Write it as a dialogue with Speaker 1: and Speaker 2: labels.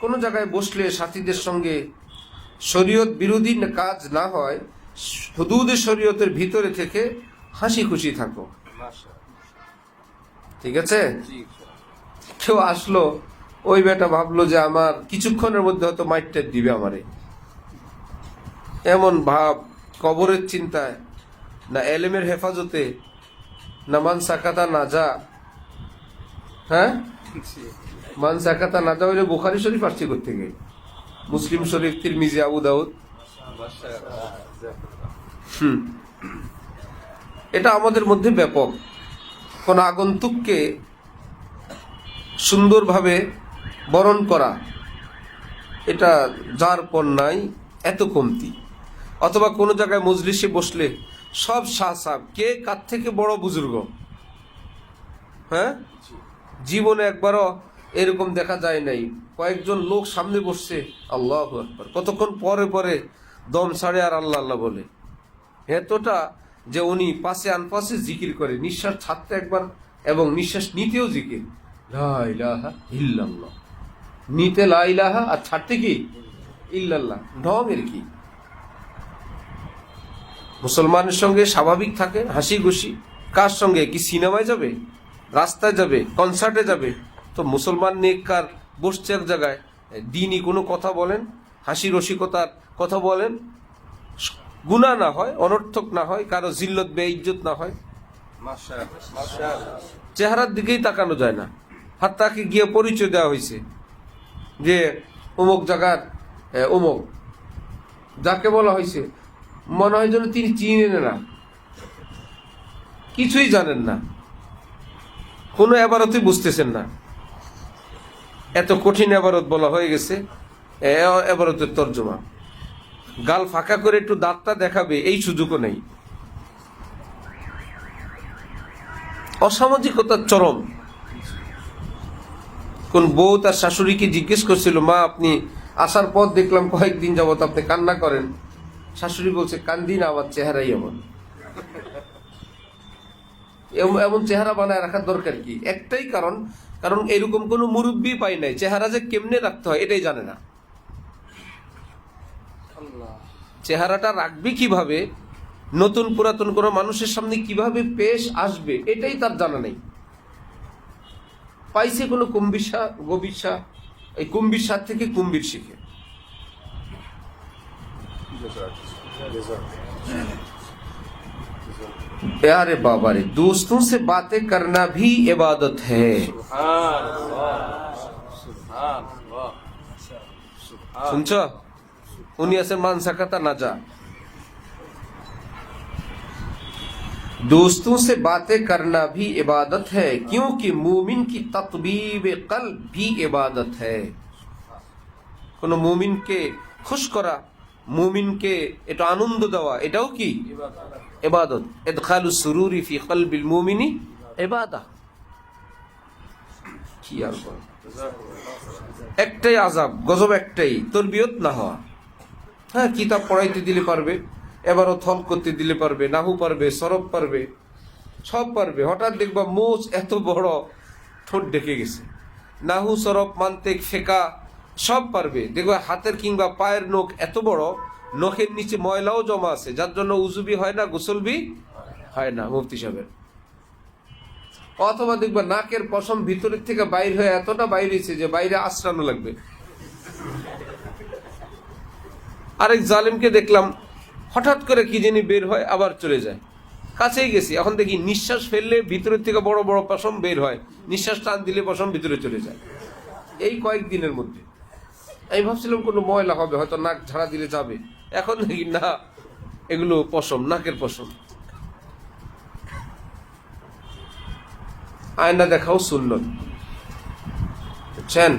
Speaker 1: কোনো জায়গায় বসলে সাথীদের সঙ্গে শরীয়ত বিরোধী কাজ না হয়, হুদুদে শরীয়তের ভিতরে থেকে হাসি খুশি থাকো। ঠিক আছে? কেউ আসলো, ওই বেটা ভাবলো যে আমার কিছুক্ষণের মধ্যে হয়তো মাইটটা দিবে আমারে, এমন ভাব, কবরের চিন্তায়, না এলেমের হেফাজতে, না মান সাকাতা নাজা। হ্যাঁ, মান সাকাতা নাজা হইলে বুখারী শরীফ আসছে করতে গিয়ে, মুসলিম শরীফ, তিরমিজি, আবু দাউদ। এটা আমাদের মধ্যে ব্যাপক। কোন আগন্তুককে সুন্দরভাবে বরণ করা, এটা যার পর নাই এত কমতি। অথবা কোনো জায়গায় মজলিসে বসলে সব শাহ সাহেব, কে কার থেকে বড় বুজুর্গ, হ্যাঁ, জীবনে একবারও এরকম দেখা যায় নাই। কয়েকজন লোক সামনে বসছে, আল্লাহু আকবার, কতক্ষণ পরে পরে দম ছাড়ে আর আল্লাহ আল্লাহ বলে, এতটা যে উনি পাশে আনপাশে জিকির করে, নিঃশ্বাস ছাড়তে একবার এবং নিঃশ্বাস নিতেও জিকির, লা ইলাহা ইল্লাল্লাহ, নিতে লা ইলাহা আর ছাড়তে কি ইল্লাল্লাহ। ঢঙের কি? মুসলমানের সঙ্গে স্বাভাবিক থাকে, হাসি খুশি। কার সঙ্গে? কি সিনেমায় যাবে, রাস্তায় যাবে, কনসার্টে যাবে? তো মুসলমান নেককার বসছে এক জায়গায়, দিনই কোনো কথা বলেন, হাসি রসিকতার কথা বলেন, গুনাহ না হয়, অনর্থক না হয়, কারো জিল্লত বেইজ্জত না হয়, চেহারার দিকেই তাকানো যায় না। হাত তাকে গিয়ে পরিচয় দেওয়া হয়েছে যে অমুক জায়গার অমুক, যাকে বলা হয়েছে মনে হয় যেন তিনি চিনেন না, কিছুই জানেন না, কোনো এবারতই বুঝতেছেন না। এত কঠিন এবারত বলা হয়ে গেছে, এবারতের তর্জমা। গাল ফাঁকা করে একটু দাঁতটা দেখাবে, এই সুযোগও নেই। অসামাজিকতার চরম। কোন বউ তার শাশুড়িকে জিজ্ঞেস করছিল, মা আপনি আসার পর দেখলাম কয়েকদিন যাবত আপনি কান্না করেন। শাশুড়ি বলছে, কান্দি না, আমার চেহারাই এমন। এমন চেহারা বানায় রাখার দরকার কি? একটাই কারণ, কারণ এরকম কোন মুরব্বী পাই নাই, চেহারা যে কেমনে রাখতে হয় এটাই জানে না। চেহারাটা রাখবে কিভাবে, নতুন পুরাতন কোন মানুষের সামনে কিভাবে পেশ আসবে, এটাই তার জানা নেই। পাইছে কোনো কুম্বিসা গবিসা, এই কুম্বির থেকে কুম্বির শিখে। प्यारे बाबा रे, दोस्तों से बातें करना भी इबादत है। শুনছ? উনি আছে মান সাকাতা নাজা। दोस्तों से बातें करना भी इबादत है, क्योंकि मुमिन की ततबीब कल्ब भी इबादत है। কোন মুমিনকে খুশ করা, মুমিনকে এটা আনন্দ দেওয়া, এটাও কি ইবাদত। ইদখালুস সুরুরি ফি কলবিল মুমিনি ইবাদা। কি আর বল, একটাই আযাব গজব, একটাই তরবিয়ত না হওয়া। হ্যাঁ, কিতাব পড়াইতে দিলে পারবে, এবারও থল করতে দিলে পারবে, নাহু পারবে, সরব পারবে, সব পারবে। হঠাৎ দেখবা মোচ এত বড়, ঠোঁট ডেকে গেছে। নাহু, সরব, মান্তিক, ফিকহ সব পারবে। দেখবা হাতের কিংবা পায়ের নখ এত বড়, নখের নিচে ময়লাও জমা আছে, যার জন্য উজুবি হয় না, গোসলবি হয় না মুফতি সাহেবের। অথবা দেখবা নাকের পশম ভিতরের থেকে বাইর হয়ে এতটা বাইরেছে যে বাইরে আশ্রানো লাগবে। আরেক জালিমকে দেখলাম, হঠাৎ করে কি জানি বের হয়, আবার চলে যায়। কাছেই গেছি, এখন দেখি নিঃশ্বাস ফেললে ভিতরের থেকে বড় বড় পশম বের হয়, নিঃশ্বাস টান দিলে পশম ভিতরে চলে যায়। এই কয়েকদিনের মধ্যে আমি ভাবছিলাম কোনো ময়লা হবে, হয়তো নাক ঝাড়া দিলে যাবে, এখন দেখি না, এগুলো পশম, নাকের পশম। আয়না দেখাও সুন্নত, বুঝছেন?